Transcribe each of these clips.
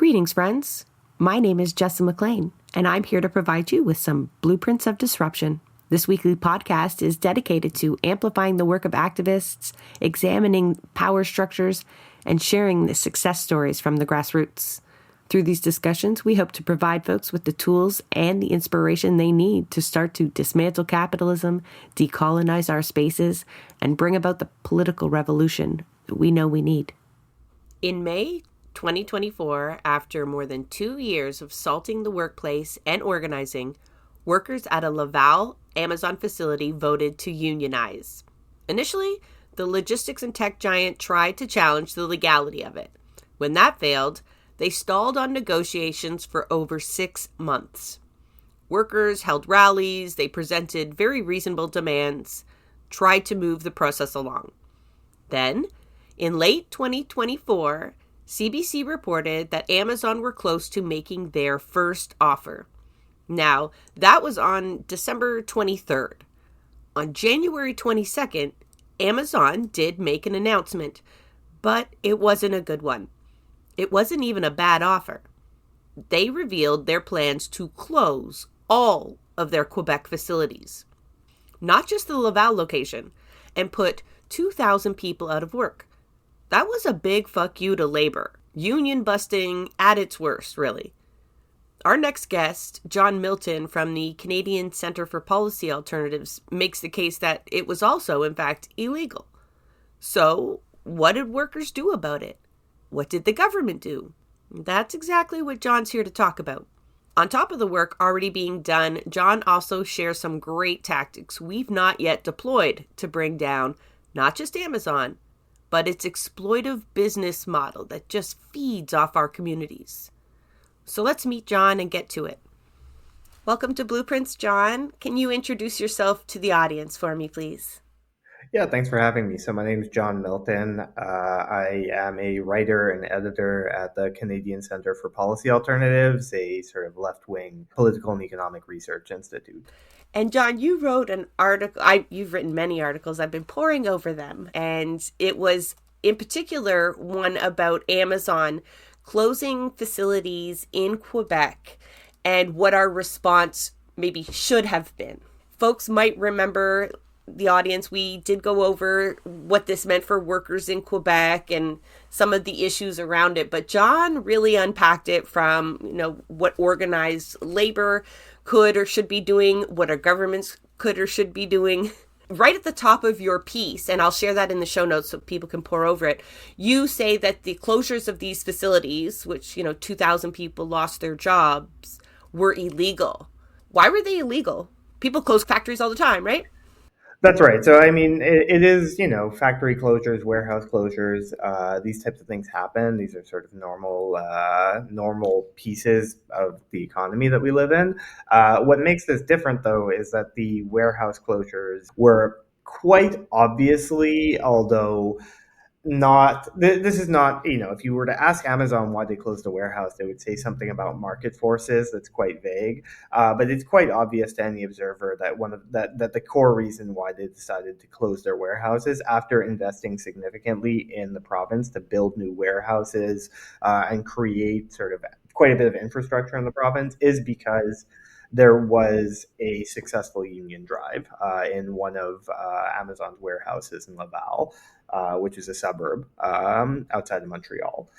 Greetings, friends. My name is Jessa McLean, and I'm here to provide you with some blueprints of disruption. This weekly podcast is dedicated to amplifying the work of activists, examining power structures, and sharing the success stories from the grassroots. Through these discussions, we hope to provide folks with the tools and the inspiration they need to start to dismantle capitalism, decolonize our spaces, and bring about the political revolution that we know we need. In May 2024, after more than 2 years of salting the workplace and organizing, workers at a Laval Amazon facility voted to unionize. Initially, the logistics and tech giant tried to challenge the legality of it. When that failed, they stalled on negotiations for over 6 months. Workers held rallies, they presented very reasonable demands, tried to move the process along. Then, in late 2024, CBC reported that Amazon were close to making their first offer. Now, that was on December 23rd. On January 22nd, Amazon did make an announcement, but it wasn't a good one. It wasn't even a bad offer. They revealed their plans to close all of their Quebec facilities, not just the Laval location, and put 2,000 people out of work. That was a big fuck you to labor. Union busting at its worst, really. Our next guest, John Milton from the Canadian Centre for Policy Alternatives, makes the case that it was also, in fact, illegal. So, what did workers do about it? What did the government do? That's exactly what John's here to talk about. On top of the work already being done, John also shares some great tactics we've not yet deployed to bring down not just Amazon, but its exploitive business model that just feeds off our communities. So let's meet John and get to it. Welcome to Blueprints, John. Can you introduce yourself to the audience for me, please? Yeah, thanks for having me. So my name is John Milton. I am a writer and editor at the Canadian Centre for Policy Alternatives, a sort of left-wing political and economic research institute. And John, you wrote an article. You've written many articles. I've been poring over them. And it was, in particular, one about Amazon closing facilities in Quebec and what our response maybe should have been. Folks might remember, the audience, we did go over what this meant for workers in Quebec and some of the issues around it. But John really unpacked it from, what organized labor could or should be doing, what our governments could or should be doing. Right at the top of your piece, and I'll share that in the show notes so people can pore over it, you say that the closures of these facilities, which, 2,000 people lost their jobs, were illegal. Why were they illegal? People close factories all the time, right? That's right. So, I mean, it is, factory closures, warehouse closures, these types of things happen. These are sort of normal pieces of the economy that we live in. What makes this different, though, is that the warehouse closures were quite obviously, although this is not, if you were to ask Amazon why they closed the warehouse, they would say something about market forces that's quite vague, but it's quite obvious to any observer that the core reason why they decided to close their warehouses after investing significantly in the province to build new warehouses and create sort of quite a bit of infrastructure in the province is because there was a successful union drive in one of Amazon's warehouses in Laval, which is a suburb outside of Montreal.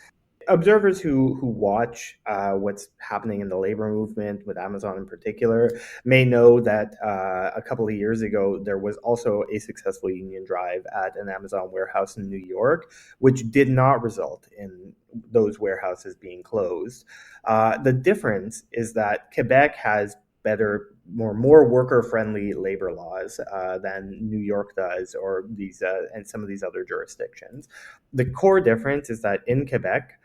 Observers who watch what's happening in the labor movement with Amazon in particular may know that a couple of years ago, there was also a successful union drive at an Amazon warehouse in New York, which did not result in those warehouses being closed. The difference is that Quebec has better, more worker-friendly labor laws than New York does, or these and some of these other jurisdictions. The core difference is that in Quebec,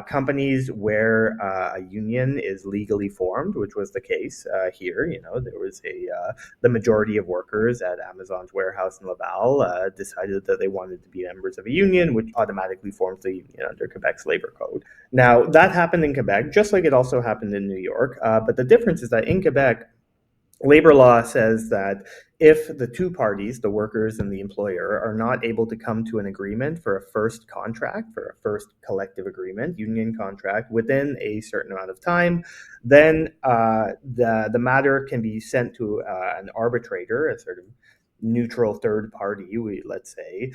companies where a union is legally formed, which was the case here. There was the majority of workers at Amazon's warehouse in Laval decided that they wanted to be members of a union, which automatically forms the union under Quebec's labor code. Now, that happened in Quebec, just like it also happened in New York. But the difference is that in Quebec, Labor law says that if the two parties, the workers and the employer, are not able to come to an agreement for a first contract, for a first collective agreement, union contract, within a certain amount of time, then the matter can be sent to an arbitrator, a sort of neutral third party, let's say,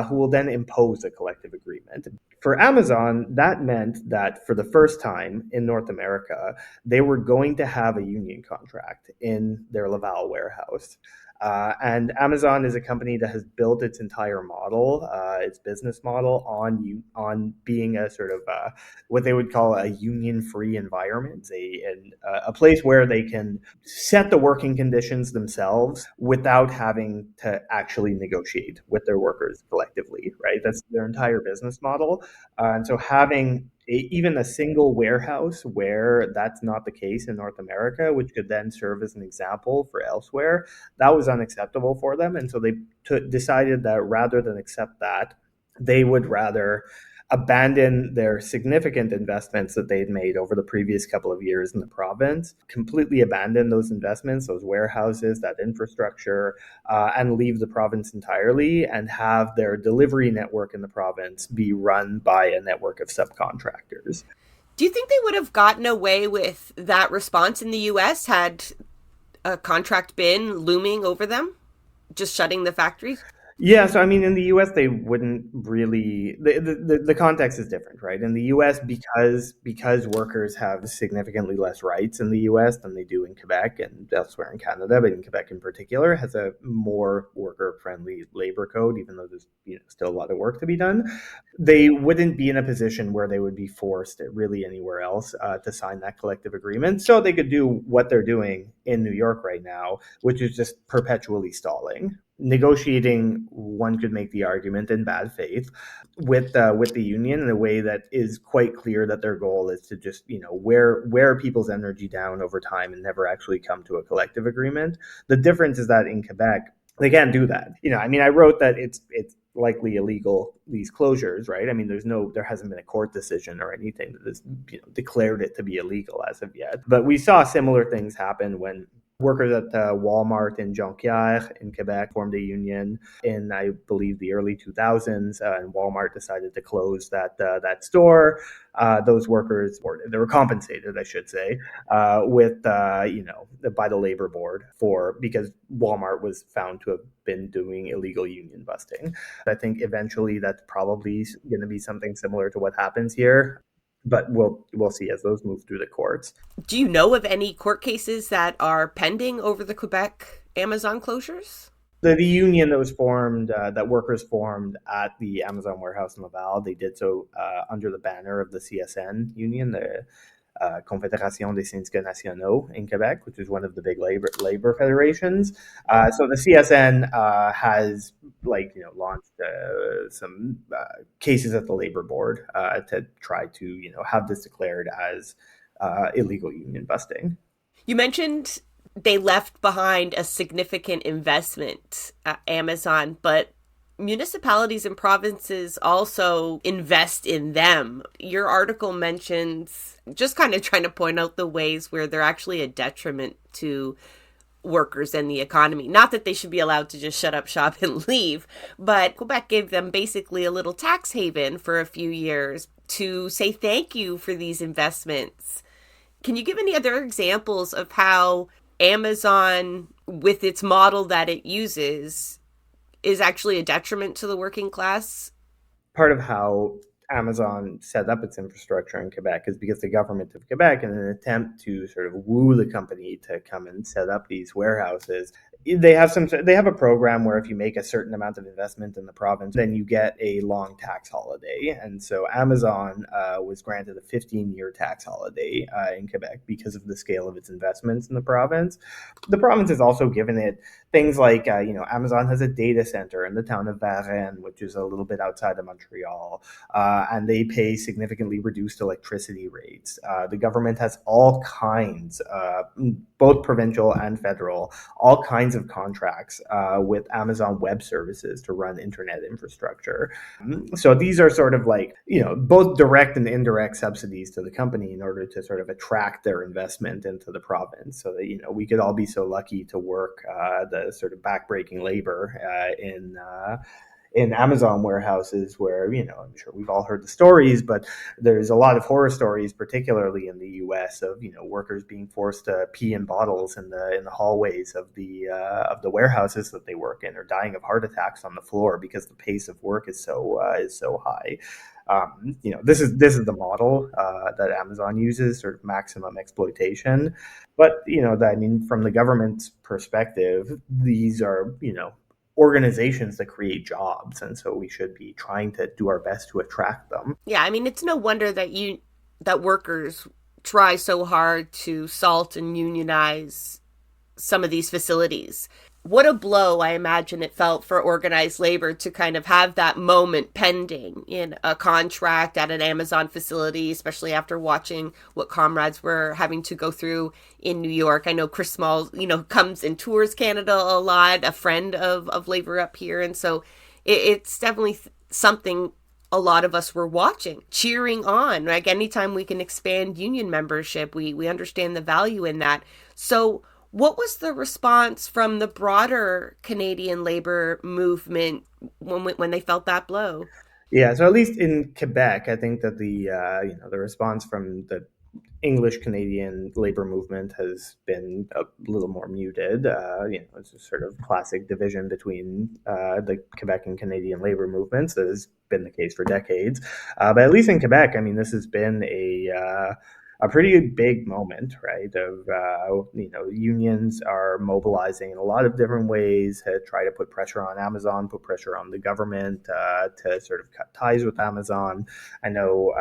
who will then impose a collective agreement. For Amazon, that meant that for the first time in North America, they were going to have a union contract in their Laval warehouse. And Amazon is a company that has built its entire model, its business model, on being a sort of what they would call a union-free environment, a place where they can set the working conditions themselves without having to actually negotiate with their workers collectively. Right, that's their entire business model. And so having even a single warehouse where that's not the case in North America, which could then serve as an example for elsewhere, that was unacceptable for them. And so they decided that rather than accept that, they would rather abandon their significant investments that they'd made over the previous couple of years in the province, completely abandon those investments, those warehouses, that infrastructure, and leave the province entirely and have their delivery network in the province be run by a network of subcontractors. Do you think they would have gotten away with that response in the US had a contract been looming over them, just shutting the factories? Yeah, so I mean, in the U.S., they wouldn't really. The context is different, right? In the U.S., because workers have significantly less rights in the U.S. than they do in Quebec and elsewhere in Canada, but in Quebec in particular, has a more worker-friendly labor code, even though there's still a lot of work to be done. They wouldn't be in a position where they would be forced really anywhere else to sign that collective agreement, so they could do what they're doing in New York right now, which is just perpetually stalling. Negotiating, one could make the argument in bad faith with the union in a way that is quite clear that their goal is to just wear people's energy down over time and never actually come to a collective agreement. The difference is that in Quebec they can't do that. I mean, I wrote that it's likely illegal, these closures, right? I mean, there hasn't been a court decision or anything that has declared it to be illegal as of yet. But we saw similar things happen when workers at Walmart in Jonquière in Quebec formed a union in, I believe, the early 2000s, and Walmart decided to close that store. Those workers, or they were compensated, I should say, with by the labor board because Walmart was found to have been doing illegal union busting. I think eventually that's probably going to be something similar to what happens here. But we'll see as those move through the courts. Do you know of any court cases that are pending over the Quebec Amazon closures? The union that was formed, that workers formed at the Amazon warehouse in Laval, they did so under the banner of the CSN union, the Confédération des syndicats nationaux in Quebec, which is one of the big labor federations. So the CSN has launched some cases at the labor board to try to have this declared as illegal union busting. You mentioned they left behind a significant investment at Amazon, but municipalities and provinces also invest in them. Your article mentions, just kind of trying to point out the ways where they're actually a detriment to workers and the economy. Not that they should be allowed to just shut up shop and leave, but Quebec gave them basically a little tax haven for a few years to say thank you for these investments. Can you give any other examples of how Amazon, with its model that it uses, is actually a detriment to the working class? Part of how Amazon set up its infrastructure in Quebec is because the government of Quebec, in an attempt to sort of woo the company to come and set up these warehouses, they have a program where if you make a certain amount of investment in the province, then you get a long tax holiday. And so Amazon was granted a 15-year tax holiday in Quebec because of the scale of its investments in the province. The province has also given it things like, Amazon has a data center in the town of Varennes, which is a little bit outside of Montreal, and they pay significantly reduced electricity rates. The government has all kinds, both provincial and federal, all kinds kinds of contracts with Amazon Web Services to run internet infrastructure. So these are sort of like, both direct and indirect subsidies to the company in order to sort of attract their investment into the province, so that, we could all be so lucky to work the sort of backbreaking labor in Amazon warehouses where, I'm sure we've all heard the stories, but there's a lot of horror stories, particularly in the US, of, workers being forced to pee in bottles in the hallways of the warehouses that they work in, or dying of heart attacks on the floor because the pace of work is so high. This is the model that Amazon uses, sort of maximum exploitation. But, from the government's perspective, these are, organizations that create jobs, and so we should be trying to do our best to attract them. Yeah, I mean, it's no wonder that workers try so hard to salt and unionize some of these facilities. What a blow, I imagine it felt for organized labor to kind of have that moment pending in a contract at an Amazon facility, especially after watching what comrades were having to go through in New York. I know Chris Small, comes and tours Canada a lot, a friend of labor up here. And so it's definitely something a lot of us were watching, cheering on. Like, anytime we can expand union membership, we understand the value in that. So what was the response from the broader Canadian labor movement when they felt that blow? Yeah, so at least in Quebec, I think that the response from the English Canadian labor movement has been a little more muted. It's a sort of classic division between the Quebec and Canadian labor movements that has been the case for decades. But at least in Quebec, this has been a pretty big moment, right? Of unions are mobilizing in a lot of different ways to try to put pressure on Amazon, put pressure on the government to sort of cut ties with Amazon. I know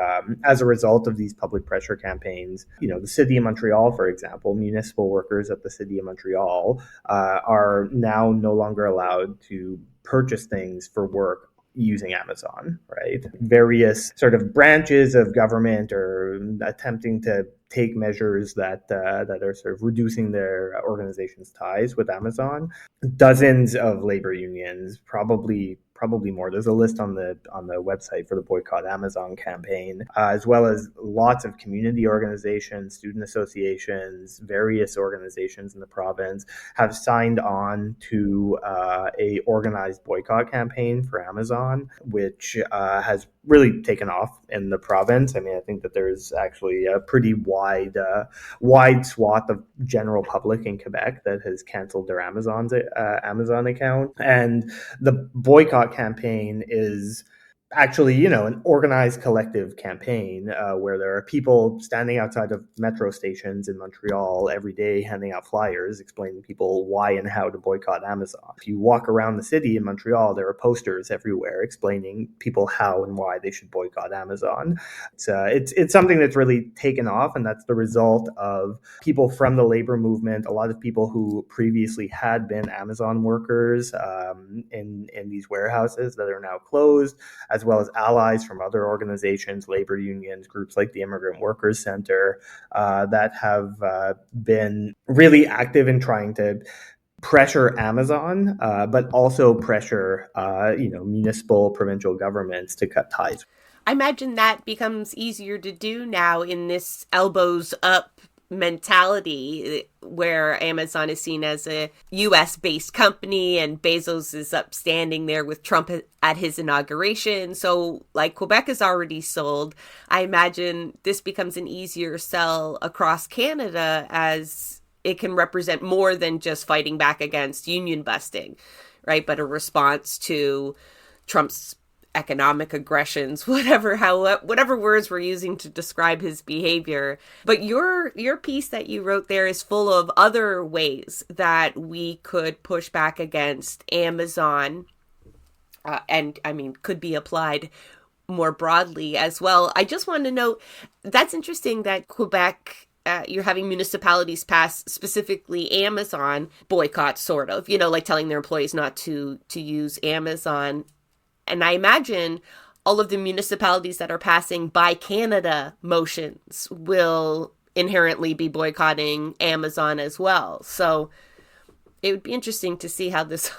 as a result of these public pressure campaigns, the city of Montreal, for example, municipal workers at the city of Montreal are now no longer allowed to purchase things for work using Amazon, right? Various sort of branches of government are attempting to take measures that are sort of reducing their organization's ties with Amazon. Dozens of labor unions, probably more. There's a list on the website for the Boycott Amazon campaign, as well as lots of community organizations, student associations, various organizations in the province have signed on to a organized boycott campaign for Amazon, which has really taken off in the province. I think that there's actually a pretty wide swath of general public in Quebec that has canceled their Amazon account, and the boycott campaign is actually, an organized collective campaign where there are people standing outside of metro stations in Montreal every day handing out flyers explaining to people why and how to boycott Amazon. If you walk around the city in Montreal, there are posters everywhere explaining people how and why they should boycott Amazon. It's something that's really taken off, and that's the result of people from the labor movement, a lot of people who previously had been Amazon workers in these warehouses that are now closed, as well as allies from other organizations, labor unions, groups like the Immigrant Workers Center, that have been really active in trying to pressure Amazon, but also pressure, municipal, provincial governments to cut ties. I imagine that becomes easier to do now in this elbows up mentality where Amazon is seen as a US-based company and Bezos is up standing there with Trump at his inauguration. So like Quebec is already sold. I imagine this becomes an easier sell across Canada as it can represent more than just fighting back against union busting, right? But a response to Trump's economic aggressions, whatever words we're using to describe his behavior. But your piece that you wrote there is full of other ways that we could push back against Amazon, and could be applied more broadly as well. I just wanted to note that's interesting that Quebec, you're having municipalities pass specifically Amazon boycott, sort of, like telling their employees not to use Amazon. And I imagine all of the municipalities that are passing Buy Canada motions will inherently be boycotting Amazon as well. So It would be interesting to see how this.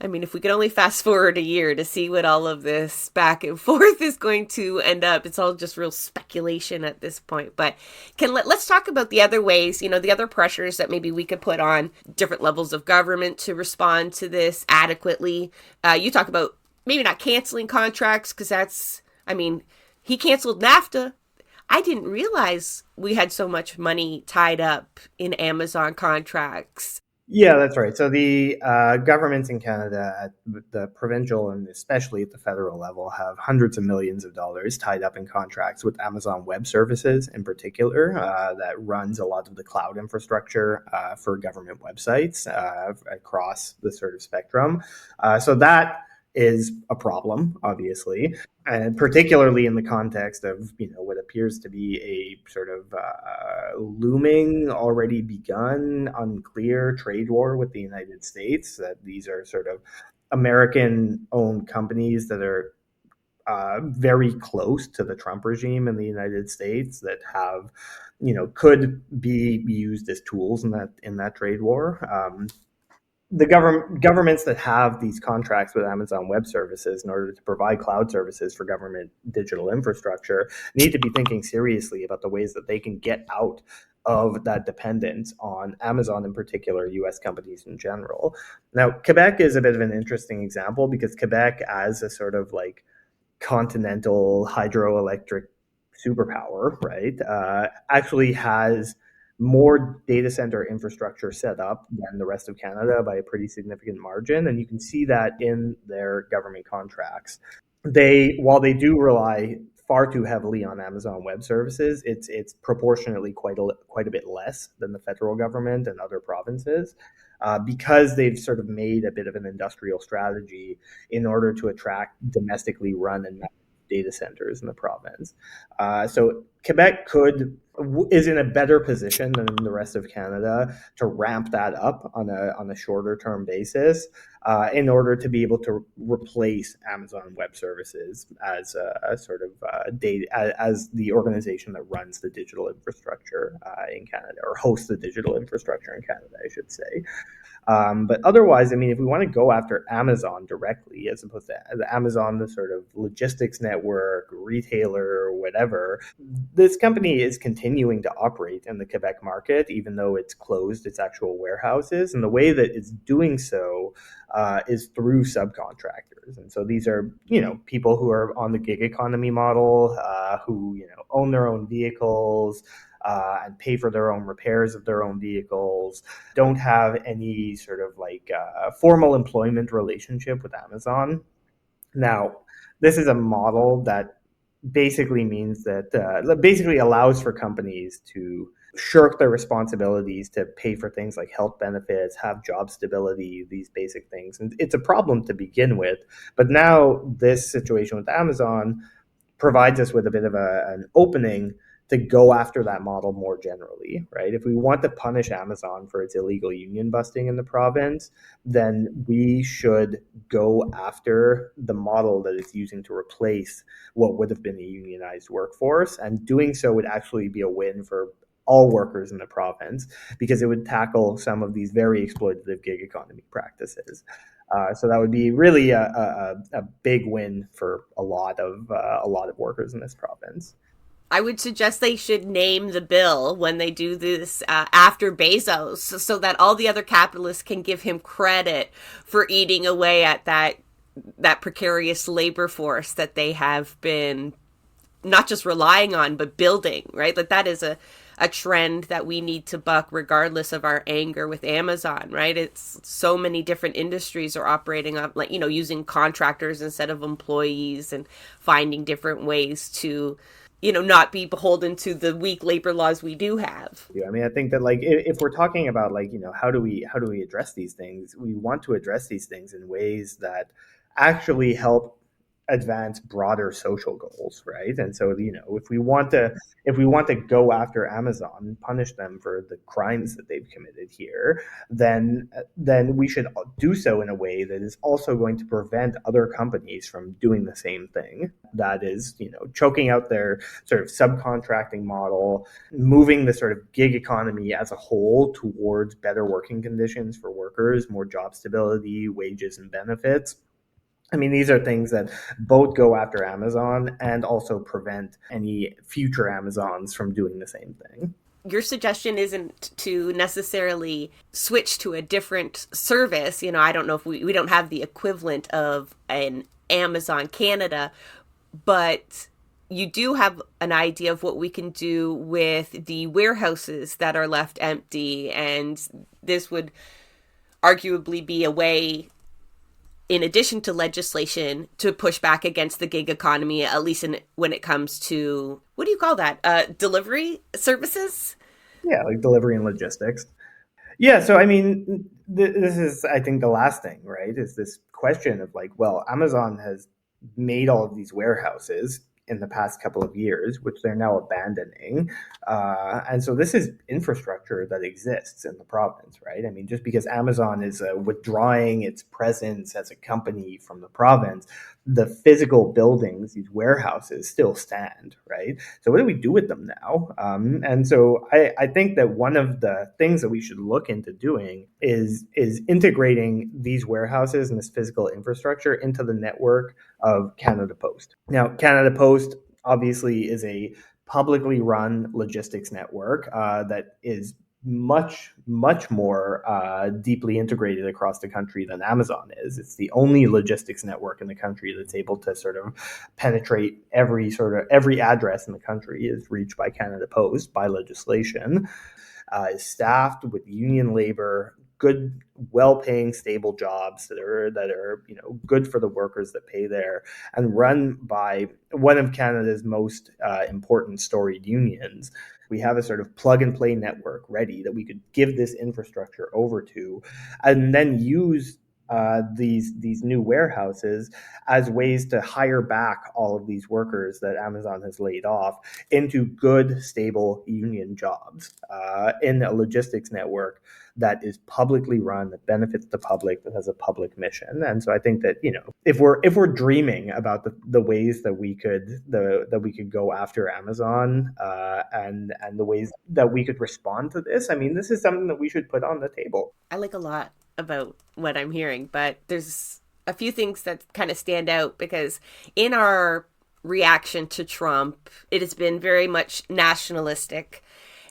I mean, if we could only fast forward a year to see what all of this back and forth is going to end up, it's all just real speculation at this point. But let's talk about the other ways, the other pressures that maybe we could put on different levels of government to respond to this adequately. You talk about maybe not canceling contracts because that's, I mean, he canceled NAFTA. I didn't realize we had so much money tied up in Amazon contracts. Yeah, that's right. So the governments in Canada, at the provincial and especially at the federal level, have hundreds of millions of dollars tied up in contracts with Amazon Web Services in particular, that runs a lot of the cloud infrastructure for government websites across the sort of spectrum. So that is a problem, obviously, and particularly in the context of what appears to be a sort of looming, already begun, unclear trade war with the United States. That these are sort of American-owned companies that are very close to the Trump regime in the United States that have, could be used as tools in that trade war. The governments that have these contracts with Amazon Web Services in order to provide cloud services for government digital infrastructure need to be thinking seriously about the ways that they can get out of that dependence on Amazon, in particular, US companies in general. Now, Quebec is a bit of an interesting example because Quebec, as a sort of like continental hydroelectric superpower, right, actually has more data center infrastructure set up than the rest of Canada by a pretty significant margin. And you can see that in their government contracts. While they do rely far too heavily on Amazon Web Services, it's proportionately quite a bit less than the federal government and other provinces, because they've sort of made a bit of an industrial strategy in order to attract domestically run and data centers in the province. So Quebec is in a better position than the rest of Canada to ramp that up on a shorter term basis, in order to be able to replace Amazon Web Services as a sort of data as the organization that runs the digital infrastructure in Canada, or hosts the digital infrastructure in Canada, I should say. But otherwise, I mean, if we want to go after Amazon directly, as opposed to Amazon, the sort of logistics network, retailer, whatever, this company is continuing to operate in the Quebec market, even though it's closed its actual warehouses. And the way that it's doing so is through subcontractors. And so these are, people who are on the gig economy model, who, own their own vehicles, and pay for their own repairs of their own vehicles, don't have any sort of like formal employment relationship with Amazon. Now, this is a model that basically means that basically allows for companies to shirk their responsibilities to pay for things like health benefits, have job stability, these basic things. And it's a problem to begin with. But now this situation with Amazon provides us with a bit of an opening to go after that model more generally, right? If we want to punish Amazon for its illegal union busting in the province, then we should go after the model that it's using to replace what would have been a unionized workforce. And doing so would actually be a win for all workers in the province, because it would tackle some of these very exploitative gig economy practices. So that would be really a big win for a lot of workers in this province. I would suggest they should name the bill when they do this after Bezos, so that all the other capitalists can give him credit for eating away at that precarious labor force that they have been not just relying on, but building, right? Like that is a trend that we need to buck regardless of our anger with Amazon, right? It's so many different industries are operating on, like, using contractors instead of employees, and finding different ways to not be beholden to the weak labor laws we do have. Yeah, I mean, I think that like if we're talking about like, how do we address these things? We want to address these things in ways that actually help advance broader social goals, right? And so, if we want to go after Amazon and punish them for the crimes that they've committed here, then we should do so in a way that is also going to prevent other companies from doing the same thing. That is, choking out their sort of subcontracting model, moving the sort of gig economy as a whole towards better working conditions for workers, more job stability, wages and benefits. I mean, these are things that both go after Amazon and also prevent any future Amazons from doing the same thing. Your suggestion isn't to necessarily switch to a different service. I don't know if we don't have the equivalent of an Amazon Canada, but you do have an idea of what we can do with the warehouses that are left empty. And this would arguably be a way, in addition to legislation, to push back against the gig economy, at least when it comes to, what do you call that? Delivery services? Yeah, like delivery and logistics. Yeah, so I mean, this is, I think, the last thing, right? Is this question of like, well, Amazon has made all of these warehouses in the past couple of years, which they're now abandoning. And so this is infrastructure that exists in the province, right? I mean, just because Amazon is withdrawing its presence as a company from the province, the physical buildings, these warehouses, still stand, right? So what do we do with them now? And so I think that one of the things that we should look into doing is integrating these warehouses and this physical infrastructure into the network of Canada Post. Now, Canada Post obviously is a publicly run logistics network that is much, much more deeply integrated across the country than Amazon is. It's the only logistics network in the country that's able to sort of penetrate every address in the country is reached by Canada Post by legislation. Is staffed with union labor, good, well-paying, stable jobs that are good for the workers that pay there, and run by one of Canada's most important storied unions. We have a sort of plug-and-play network ready that we could give this infrastructure over to, and then use these new warehouses as ways to hire back all of these workers that Amazon has laid off into good, stable union jobs in a logistics network that is publicly run, that benefits the public, that has a public mission. And so I think that if we're dreaming about the ways that we could go after Amazon and the ways that we could respond to this, I mean, this is something that we should put on the table. I like a lot about what I'm hearing, but there's a few things that kind of stand out because in our reaction to Trump, it has been very much nationalistic.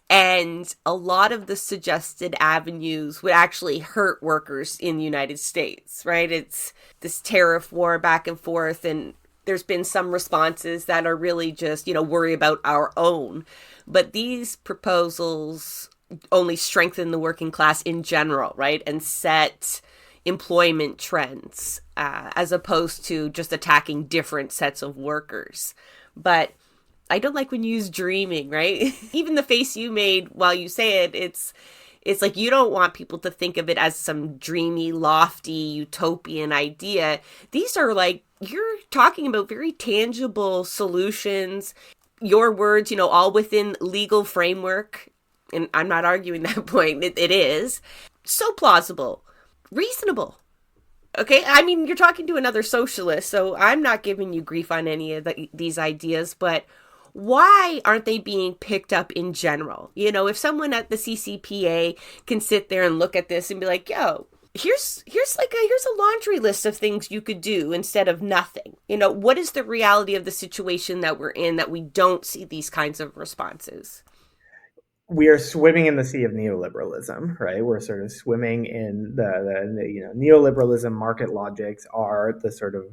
And a lot of the suggested avenues would actually hurt workers in the United States, right? It's this tariff war back and forth, and there's been some responses that are really just, worry about our own. But these proposals only strengthen the working class in general, right? And set employment trends as opposed to just attacking different sets of workers. But I don't like when you use dreaming, right? Even the face you made while you say it, it's like you don't want people to think of it as some dreamy, lofty, utopian idea. These are like, you're talking about very tangible solutions. Your words, all within legal framework. And I'm not arguing that point. It is so plausible, reasonable. Okay, I mean, you're talking to another socialist, so I'm not giving you grief on any of these ideas, but why aren't they being picked up in general? If someone at the CCPA can sit there and look at this and be like, yo, here's a laundry list of things you could do instead of nothing. What is the reality of the situation that we're in that we don't see these kinds of responses? We are swimming in the sea of neoliberalism, right? We're sort of swimming in the neoliberalism. Market logics are the sort of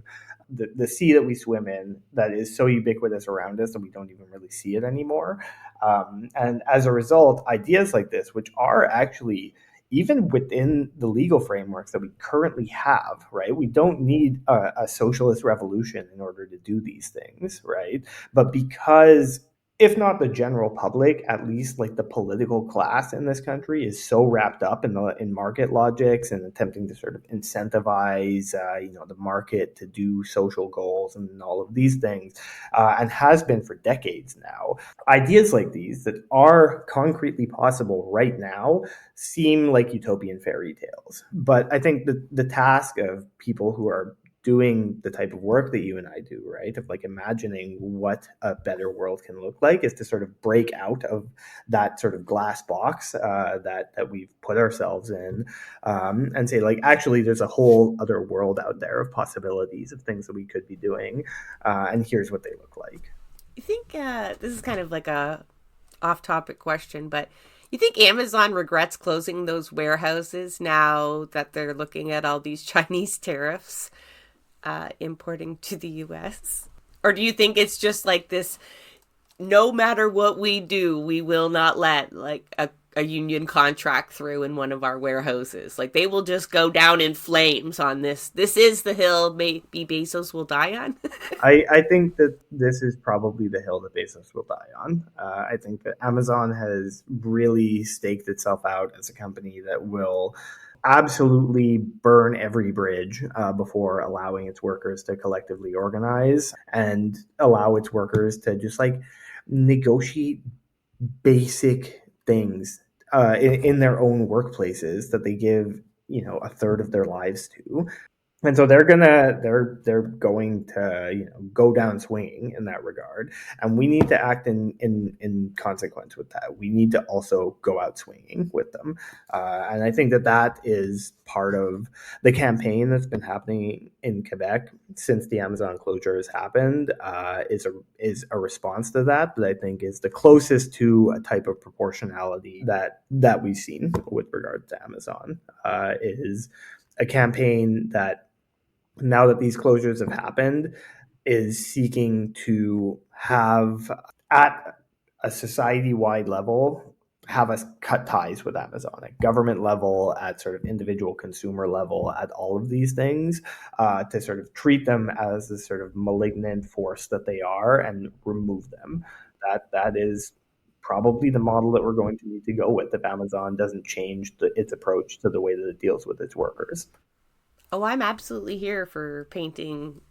the sea that we swim in that is so ubiquitous around us that we don't even really see it anymore. And as a result, ideas like this, which are actually even within the legal frameworks that we currently have, right? We don't need a socialist revolution in order to do these things, right? But because if not the general public, at least like the political class in this country is so wrapped up in market logics and attempting to sort of incentivize, the market to do social goals and all of these things, and has been for decades now. Ideas like these that are concretely possible right now seem like utopian fairy tales. But I think the task of people who are doing the type of work that you and I do, right? Of like imagining what a better world can look like, is to sort of break out of that sort of glass box that we've put ourselves in, and say like, actually, there's a whole other world out there of possibilities of things that we could be doing, and here's what they look like. You think this is kind of like a off-topic question, but you think Amazon regrets closing those warehouses now that they're looking at all these Chinese tariffs importing to the U.S.? Or do you think it's just like this, no matter what we do, we will not let like a union contract through in one of our warehouses? Like they will just go down in flames on this. This is the hill maybe Bezos will die on. I think that this is probably the hill that Bezos will die on. I think that Amazon has really staked itself out as a company that will absolutely burn every bridge before allowing its workers to collectively organize and allow its workers to just like negotiate basic things in their own workplaces that they give a third of their lives to. And so they're going to go down swinging in that regard, and we need to act in consequence with that. We need to also go out swinging with them, and I think that is part of the campaign that's been happening in Quebec since the Amazon closure has happened. Is a response to that I think is the closest to a type of proportionality that we've seen with regard to Amazon. Is a campaign that, now that these closures have happened, is seeking to have, at a society-wide level, have us cut ties with Amazon at government level, at sort of individual consumer level, at all of these things, to sort of treat them as the sort of malignant force that they are and remove them. That is probably the model that we're going to need to go with if Amazon doesn't change its approach to the way that it deals with its workers. Oh, I'm absolutely here for painting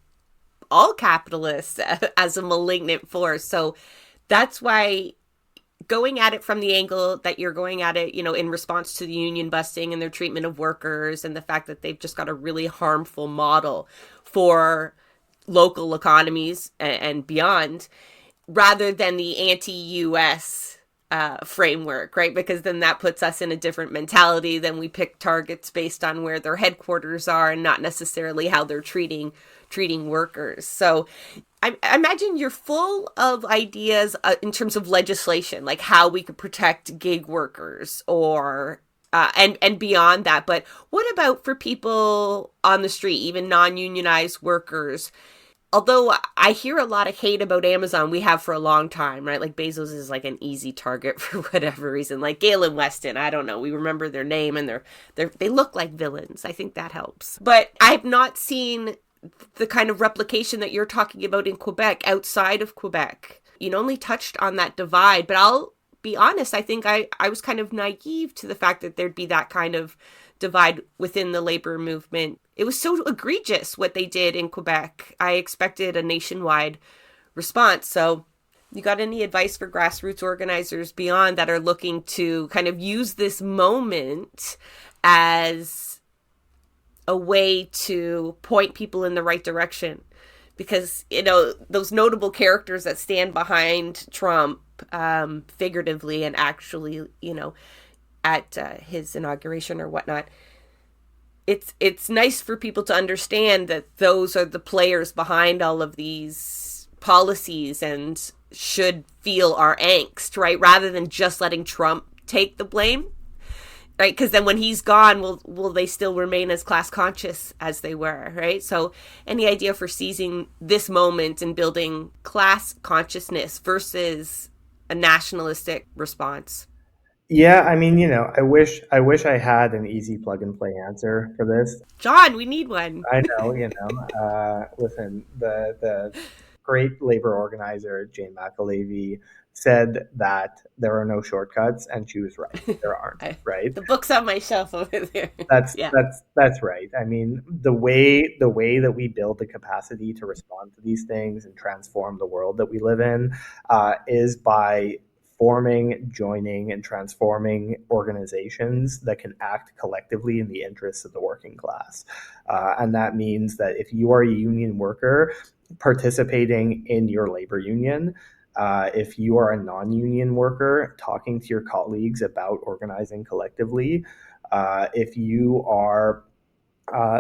all capitalists as a malignant force. So that's why going at it from the angle that you're going at it, in response to the union busting and their treatment of workers and the fact that they've just got a really harmful model for local economies and beyond, rather than the anti-US framework, right? Because then that puts us in a different mentality. Then we pick targets based on where their headquarters are and not necessarily how they're treating workers. So I imagine you're full of ideas in terms of legislation, like how we could protect gig workers or and beyond that. But what about for people on the street, even non-unionized workers? Although I hear a lot of hate about Amazon, we have for a long time, right? Like Bezos is like an easy target for whatever reason. Like Gale and Weston, I don't know. We remember their name and they look like villains. I think that helps. But I've not seen the kind of replication that you're talking about in Quebec outside of Quebec. You only touched on that divide, but I'll be honest, I think I was kind of naive to the fact that there'd be that kind of divide within the labor movement. It was so egregious what they did in Quebec. I expected a nationwide response. So you got any advice for grassroots organizers beyond that are looking to kind of use this moment as a way to point people in the right direction? Because, those notable characters that stand behind Trump, figuratively and actually, at his inauguration or whatnot, it's nice for people to understand that those are the players behind all of these policies and should feel our angst, right? Rather than just letting Trump take the blame, right? Because then when he's gone, will they still remain as class conscious as they were, right? So any idea for seizing this moment and building class consciousness versus a nationalistic response? Yeah, I mean, I wish I had an easy plug and play answer for this. John, we need one. I know, listen, the great labor organizer Jane McAlevey said that there are no shortcuts, and she was right. There aren't, I, right? the book's on my shelf over there. That's Yeah. that's that's right. I mean, the way that we build the capacity to respond to these things and transform the world that we live in is by forming, joining, and transforming organizations that can act collectively in the interests of the working class. And that means that if you are a union worker participating in your labor union, if you are a non-union worker talking to your colleagues about organizing collectively, if you are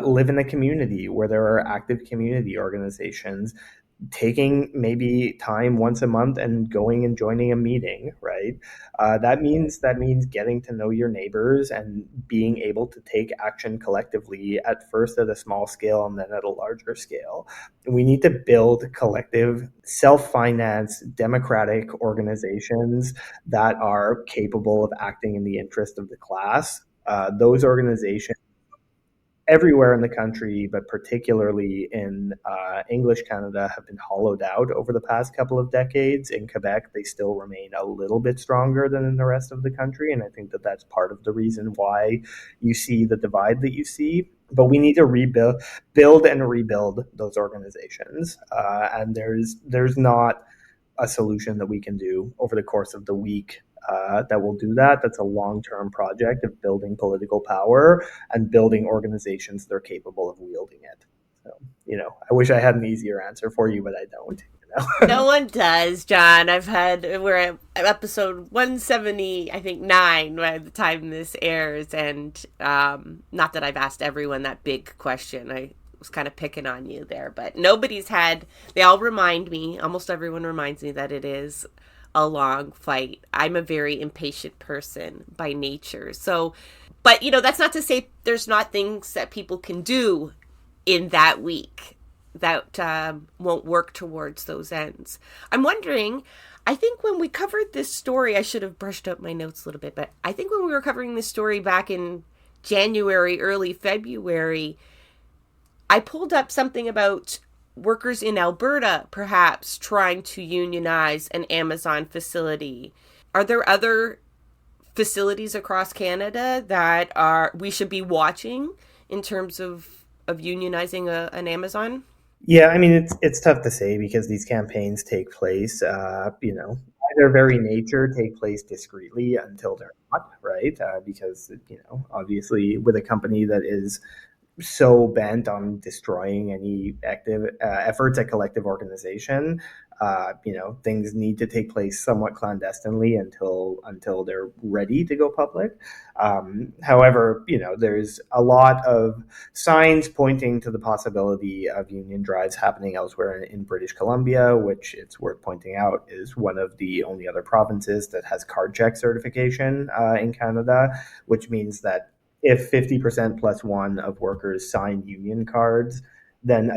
live in a community where there are active community organizations, taking maybe time once a month and going and joining a meeting, right? That means getting to know your neighbors and being able to take action collectively, at first at a small scale and then at a larger scale. We need to build collective, self-financed, democratic organizations that are capable of acting in the interest of the class. Those organizations everywhere in the country, but particularly in English Canada, have been hollowed out over the past couple of decades. In Quebec, they still remain a little bit stronger than in the rest of the country, and I think that that's part of the reason why you see the divide that you see. But we need to build and rebuild those organizations, and there's not a solution that we can do over the course of the week that will do that. That's a long term project of building political power and building organizations that are capable of wielding it. So, I wish I had an easier answer for you, but I don't. No one does, John. We're at episode 170, I think 9 by the time this airs. And not that I've asked everyone that big question. I was kind of picking on you there, but they all remind me, almost everyone reminds me that it is a long fight. I'm a very impatient person by nature. So, but that's not to say there's not things that people can do in that week that won't work towards those ends. I'm wondering, I think when we covered this story, I should have brushed up my notes a little bit, but I think when we were covering this story back in January, early February, I pulled up something about workers in Alberta perhaps trying to unionize an Amazon facility. Are there other facilities across Canada that we should be watching in terms of unionizing an Amazon? Yeah, I mean it's tough to say because these campaigns take place, by their very nature, take place discreetly until they're not, right? Because obviously, with a company that is so bent on destroying any active efforts at collective organization. Things need to take place somewhat clandestinely until they're ready to go public. However, there's a lot of signs pointing to the possibility of union drives happening elsewhere in British Columbia, which it's worth pointing out is one of the only other provinces that has card check certification in Canada, which means that if 50% plus one of workers sign union cards, then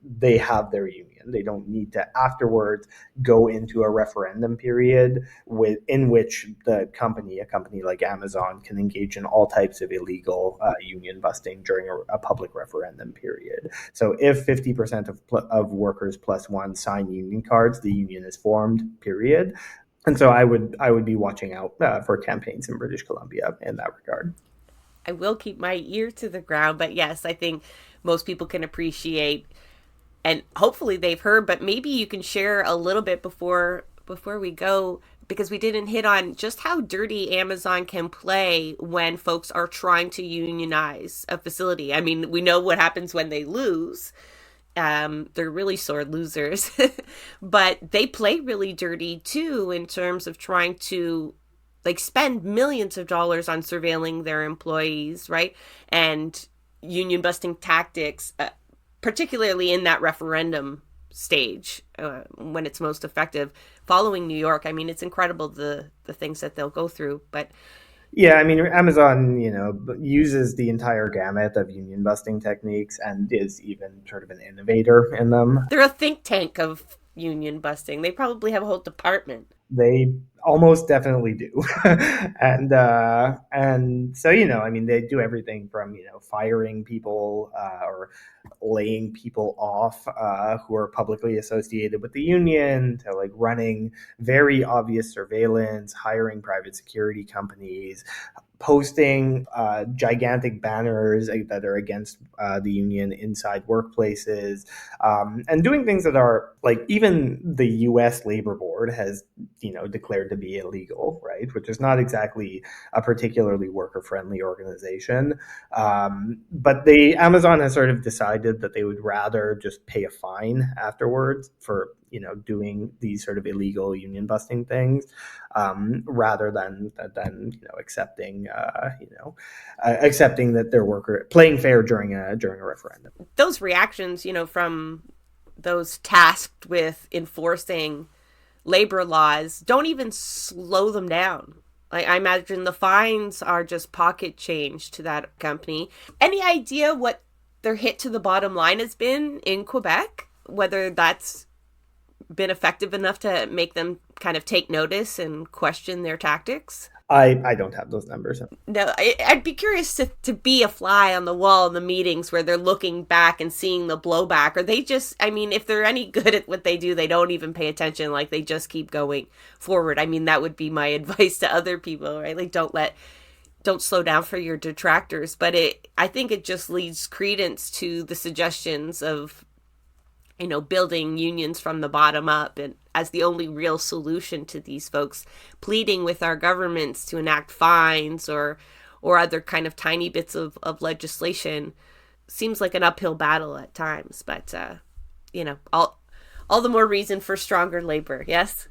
they have their union. They don't need to afterwards go into a referendum period in which a company like Amazon, can engage in all types of illegal union busting during a public referendum period. So if 50% of workers plus one sign union cards, the union is formed, period. And so I would be watching out for campaigns in British Columbia in that regard. I will keep my ear to the ground, but yes, I think most people can appreciate, and hopefully they've heard, but maybe you can share a little bit before we go, because we didn't hit on just how dirty Amazon can play when folks are trying to unionize a facility. I mean, we know what happens when they lose. They're really sore losers, but they play really dirty too in terms of trying to spend millions of dollars on surveilling their employees, right? And union busting tactics, particularly in that referendum stage when it's most effective. Following New York, I mean, it's incredible the things that they'll go through. But yeah, I mean, Amazon, uses the entire gamut of union busting techniques and is even sort of an innovator in them. they're a think tank of union busting. They probably have a whole department. They almost definitely do. And so, I mean, they do everything from, firing people or laying people off who are publicly associated with the union, to like running very obvious surveillance, hiring private security companies, posting gigantic banners that are against the union inside workplaces, and doing things that are like, even the U.S. Labor Board has, declared to be illegal, right? Which is not exactly a particularly worker-friendly organization. But Amazon has sort of decided that they would rather just pay a fine afterwards for doing these sort of illegal union busting things, rather than accepting that their worker playing fair during a referendum. Those reactions, from those tasked with enforcing labor laws don't even slow them down. Like, I imagine the fines are just pocket change to that company. Any idea what their hit to the bottom line has been in Quebec? Whether that's been effective enough to make them kind of take notice and question their tactics? I don't have those numbers. No, I'd be curious to be a fly on the wall in the meetings where they're looking back and seeing the blowback. Or they just, I mean, if they're any good at what they do, they don't even pay attention. Like, they just keep going forward. I mean, that would be my advice to other people, right? Like, don't slow down for your detractors. But I think it just leads credence to the suggestions of, building unions from the bottom up, and as the only real solution to these folks, pleading with our governments to enact fines or other kind of tiny bits of legislation seems like an uphill battle at times. But, all the more reason for stronger labor. Yes?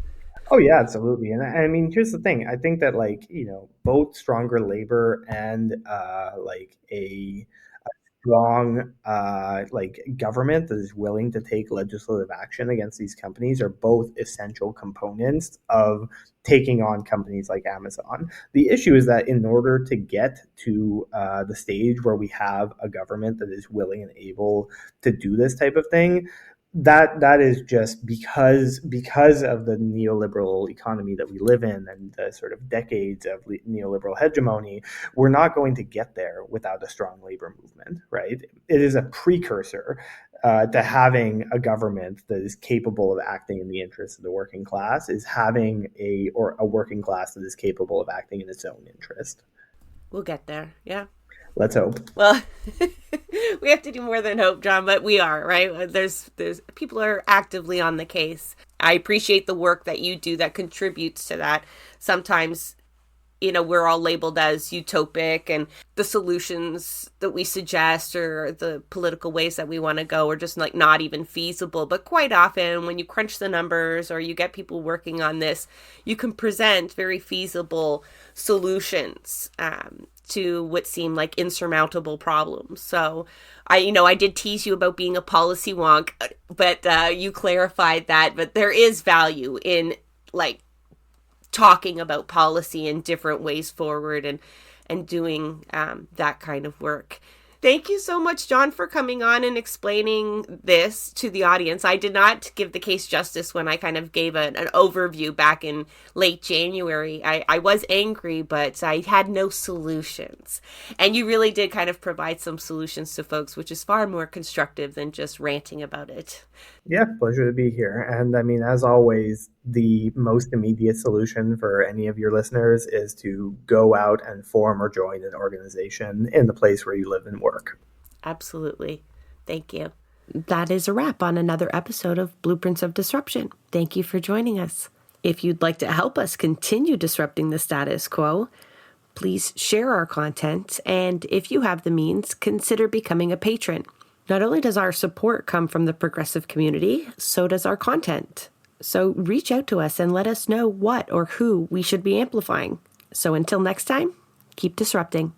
Oh yeah, absolutely. And I mean, here's the thing. I think that, like, both stronger labor and like a strong like government that is willing to take legislative action against these companies are both essential components of taking on companies like Amazon. The issue is that in order to get to the stage where we have a government that is willing and able to do this type of thing, that is just because of the neoliberal economy that we live in and the sort of decades of neoliberal hegemony. We're not going to get there without a strong labor movement, right? It is a precursor to having a government that is capable of acting in the interests of the working class, is having a working class that is capable of acting in its own interest. We'll get there. Yeah. Let's hope. Well, we have to do more than hope, John, but we are, right? There's people are actively on the case. I appreciate the work that you do that contributes to that. Sometimes, we're all labeled as utopic, and the solutions that we suggest or the political ways that we want to go are just like not even feasible. But quite often when you crunch the numbers or you get people working on this, you can present very feasible solutions to what seem like insurmountable problems. So I did tease you about being a policy wonk, but you clarified that. But there is value in like talking about policy in different ways forward and doing that kind of work. Thank you so much, John, for coming on and explaining this to the audience. I did not give the case justice when I kind of gave an overview back in late January. I was angry, but I had no solutions. And you really did kind of provide some solutions to folks, which is far more constructive than just ranting about it. Yeah, pleasure to be here. And I mean, as always, the most immediate solution for any of your listeners is to go out and form or join an organization in the place where you live and work. Absolutely. Thank you. That is a wrap on another episode of Blueprints of Disruption. Thank you for joining us. If you'd like to help us continue disrupting the status quo, please share our content, and if you have the means, consider becoming a patron. Not only does our support come from the progressive community, so does our content. So reach out to us and let us know what or who we should be amplifying. So until next time, keep disrupting.